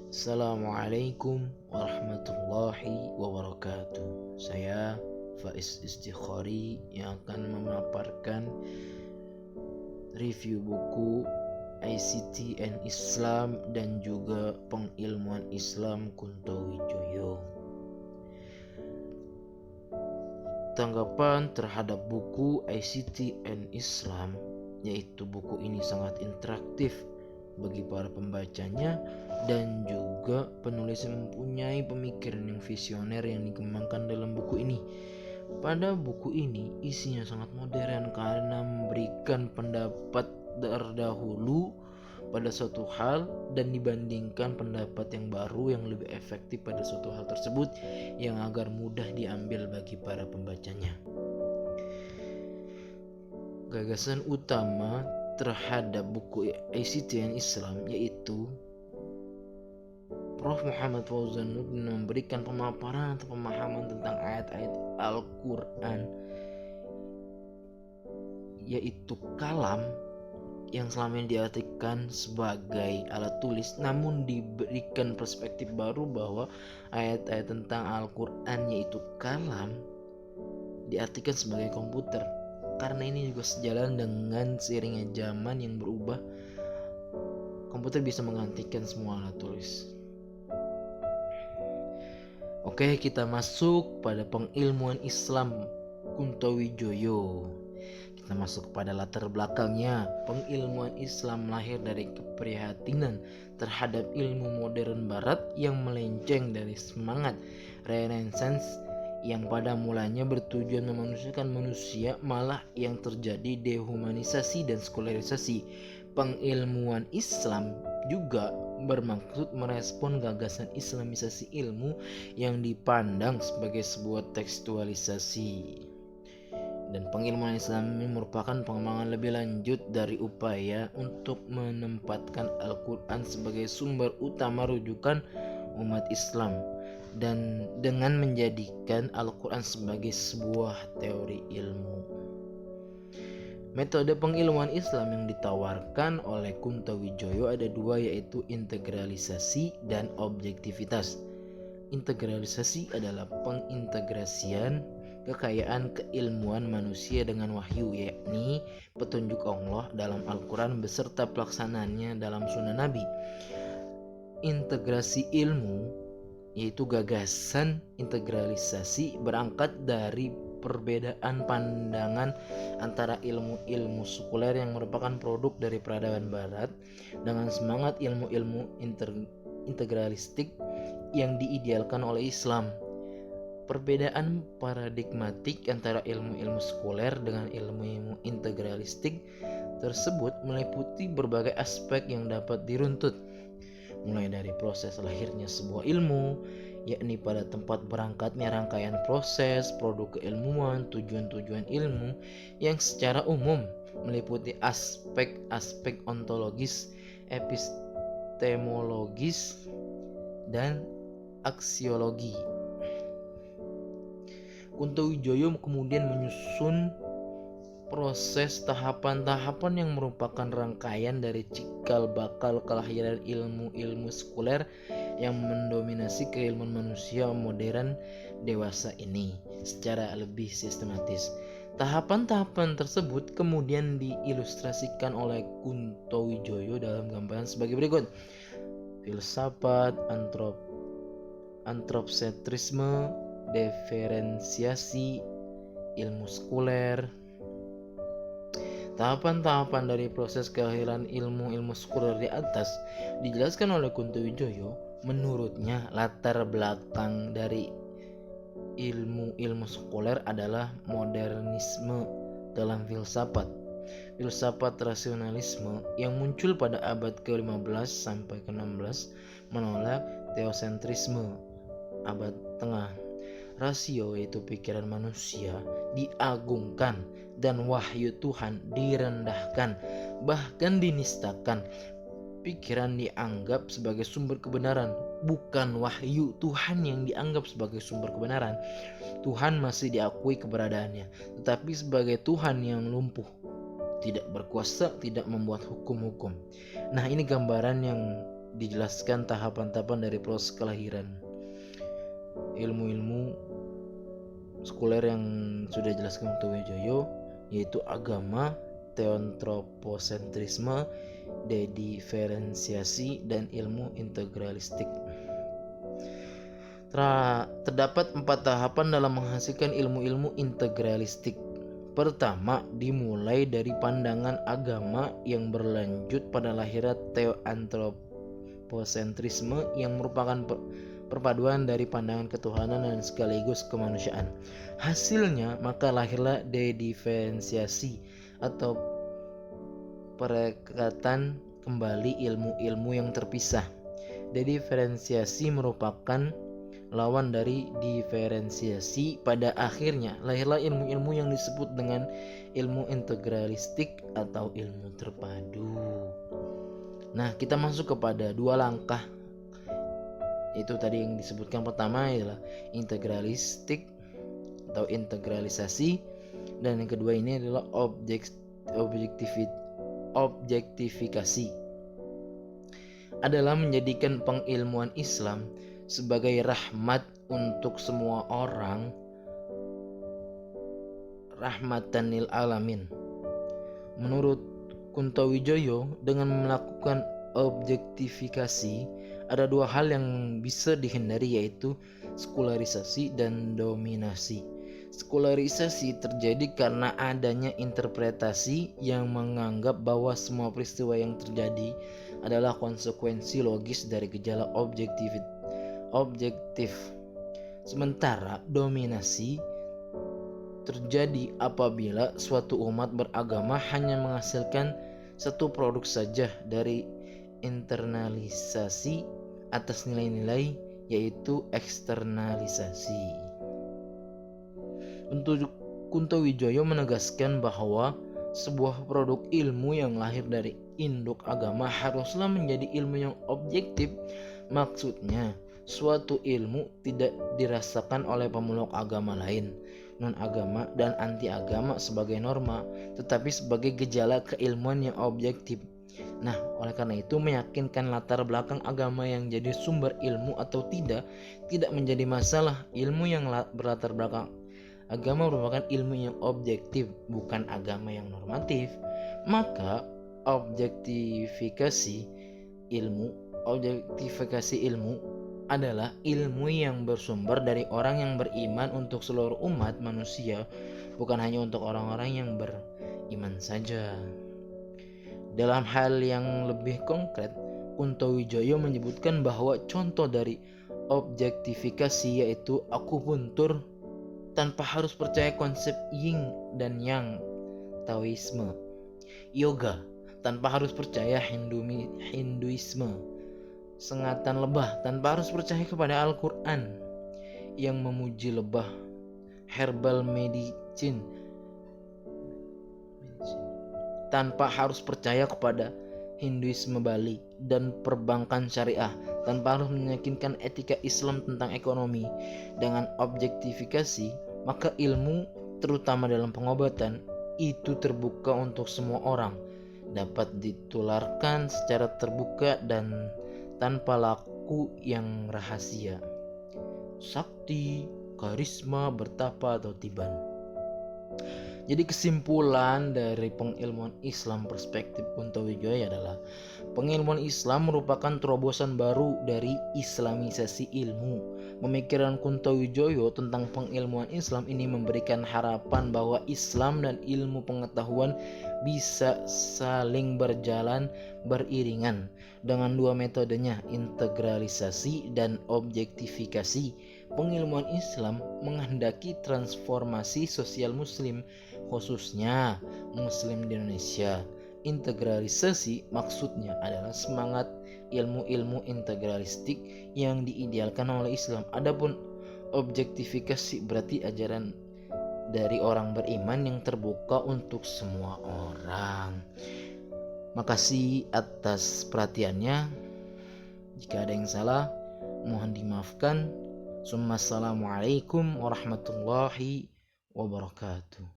Assalamualaikum warahmatullahi wabarakatuh. Saya Faiz Istikhari yang akan memaparkan review buku ICT and Islam dan juga pengilmuan Islam Kunto Wijoyo. Tanggapan terhadap buku ICT and Islam, yaitu buku ini sangat interaktif bagi para pembacanya dan juga penulis yang mempunyai pemikiran yang visioner yang dikembangkan dalam buku ini. Pada buku ini isinya sangat modern karena memberikan pendapat terdahulu pada suatu hal dan dibandingkan pendapat yang baru yang lebih efektif pada suatu hal tersebut yang agar mudah diambil bagi para pembacanya. Gagasan utama terhadap buku ICT and Islam yaitu Prof. Muhammad Fauzanuddin memberikan pemaparan atau pemahaman tentang ayat-ayat Al-Quran, yaitu kalam yang selama ini diartikan sebagai alat tulis, namun diberikan perspektif baru bahwa ayat-ayat tentang Al-Quran yaitu kalam diartikan sebagai komputer. Karena ini juga sejalan dengan seiringnya zaman yang berubah, komputer bisa menggantikan semua alat tulis. Oke, kita masuk pada pengilmuan Islam Kunto Wijoyo. Kita masuk kepada latar belakangnya. Pengilmuan Islam lahir dari keprihatinan terhadap ilmu modern barat yang melenceng dari semangat Renaissance yang pada mulanya bertujuan memanusiakan manusia, malah yang terjadi dehumanisasi dan sekularisasi. Pengilmuan Islam juga bermaksud merespon gagasan islamisasi ilmu yang dipandang sebagai sebuah tekstualisasi. Dan pengilmuan Islam ini merupakan pengembangan lebih lanjut dari upaya untuk menempatkan Al-Quran sebagai sumber utama rujukan umat Islam dan dengan menjadikan Al-Quran sebagai sebuah teori ilmu. Metode pengilmuan Islam yang ditawarkan oleh Kunto Wijoyo ada dua, yaitu integralisasi dan objektivitas. Integralisasi adalah pengintegrasian kekayaan keilmuan manusia dengan wahyu, yakni petunjuk Allah dalam Al-Quran beserta pelaksanaannya dalam sunnah Nabi. Integrasi ilmu yaitu gagasan integralisasi berangkat dari perbedaan pandangan antara ilmu-ilmu sekuler yang merupakan produk dari peradaban barat dengan semangat ilmu-ilmu integralistik yang diidealkan oleh Islam. Perbedaan paradigmatik antara ilmu-ilmu sekuler dengan ilmu-ilmu integralistik tersebut meliputi berbagai aspek yang dapat diruntut, mulai dari proses lahirnya sebuah ilmu, yakni pada tempat berangkatnya rangkaian proses, produk keilmuan, tujuan-tujuan ilmu yang secara umum meliputi aspek-aspek ontologis, epistemologis, dan aksiologi. Kunto Wijoyo kemudian menyusun proses tahapan-tahapan yang merupakan rangkaian dari cikal bakal kelahiran ilmu-ilmu sekuler yang mendominasi keilmuan manusia modern dewasa ini secara lebih sistematis. Tahapan-tahapan tersebut kemudian diilustrasikan oleh Kunto Wijoyo dalam gambaran sebagai berikut: filsafat, antropsentrisme, diferensiasi, ilmu sekuler. Tahapan-tahapan dari proses kelahiran ilmu-ilmu sekuler di atas dijelaskan oleh Kunto Wijoyo. Menurutnya, latar belakang dari ilmu-ilmu sekuler adalah modernisme dalam filsafat. Filsafat rasionalisme yang muncul pada abad ke-15 sampai ke-16 menolak teosentrisme abad tengah. Rasio, yaitu pikiran manusia, diagungkan dan wahyu Tuhan direndahkan, bahkan dinistakan. Pikiran dianggap sebagai sumber kebenaran, bukan wahyu Tuhan yang dianggap sebagai sumber kebenaran. Tuhan masih diakui keberadaannya, tetapi sebagai Tuhan yang lumpuh, tidak berkuasa, tidak membuat hukum-hukum. Nah, ini gambaran yang dijelaskan tahapan-tahapan dari proses kelahiran. Ilmu-ilmu sekuler yang sudah dijelaskan Kuntowijoyo yaitu agama, teantroposentrisme, dediferensiasi, dan ilmu integralistik. Terdapat 4 tahapan dalam menghasilkan ilmu-ilmu integralistik. Pertama, dimulai dari pandangan agama yang berlanjut pada lahirnya teantroposentrisme yang merupakan perpaduan dari pandangan ketuhanan dan sekaligus kemanusiaan. Hasilnya maka lahirlah dediferensiasi atau perekatan kembali ilmu-ilmu yang terpisah. Dediferensiasi merupakan lawan dari diferensiasi. Pada akhirnya lahirlah ilmu-ilmu yang disebut dengan ilmu integralistik atau ilmu terpadu. Nah, kita masuk kepada 2 langkah. Itu tadi yang disebutkan, pertama adalah integralistik atau integralisasi, dan yang kedua ini adalah objektifikasi. Adalah menjadikan pengilmuan Islam sebagai rahmat untuk semua orang, rahmatan lil alamin. Menurut Kuntowijoyo, dengan melakukan objektifikasi ada 2 hal yang bisa dihindari, yaitu sekularisasi dan dominasi. Sekularisasi terjadi karena adanya interpretasi yang menganggap bahwa semua peristiwa yang terjadi adalah konsekuensi logis dari gejala objektif. Sementara dominasi terjadi apabila suatu umat beragama hanya menghasilkan satu produk saja dari internalisasi atas nilai-nilai, yaitu eksternalisasi. Untuk Kuntowijoyo menegaskan bahwa sebuah produk ilmu yang lahir dari induk agama haruslah menjadi ilmu yang objektif. Maksudnya, suatu ilmu tidak dirasakan oleh pemeluk agama lain, non-agama dan anti-agama sebagai norma, tetapi sebagai gejala keilmuan yang objektif. Nah, oleh karena itu meyakinkan latar belakang agama yang jadi sumber ilmu atau tidak menjadi masalah. Ilmu yang berlatar belakang agama merupakan ilmu yang objektif, bukan agama yang normatif. Maka objektifikasi ilmu adalah ilmu yang bersumber dari orang yang beriman untuk seluruh umat manusia, bukan hanya untuk orang-orang yang beriman saja. Dalam hal yang lebih konkret, Kuntowijoyo menyebutkan bahwa contoh dari objektifikasi yaitu akupuntur tanpa harus percaya konsep yin dan yang Taoisme, yoga tanpa harus percaya Hinduisme, sengatan lebah tanpa harus percaya kepada Al-Quran yang memuji lebah, herbal medicine tanpa harus percaya kepada Hinduisme Bali, dan perbankan syariah tanpa harus meyakinkan etika Islam tentang ekonomi. Dengan objektifikasi, maka ilmu terutama dalam pengobatan itu terbuka untuk semua orang, dapat ditularkan secara terbuka dan tanpa laku yang rahasia, sakti, karisma, bertapa atau tiban. Jadi kesimpulan dari pengilmuan Islam perspektif Kuntowijoyo adalah pengilmuan Islam merupakan terobosan baru dari islamisasi ilmu. Pemikiran Kuntowijoyo tentang pengilmuan Islam ini memberikan harapan bahwa Islam dan ilmu pengetahuan bisa saling berjalan beriringan dengan 2 metodenya, integralisasi dan objektifikasi. Pengilmuan Islam menghendaki transformasi sosial muslim, khususnya muslim di Indonesia. Integralisasi maksudnya adalah semangat ilmu-ilmu integralistik yang diidealkan oleh Islam. Adapun objektifikasi berarti ajaran dari orang beriman yang terbuka untuk semua orang. Makasih atas perhatiannya. Jika ada yang salah, mohon dimaafkan. Assalamualaikum warahmatullahi wabarakatuh.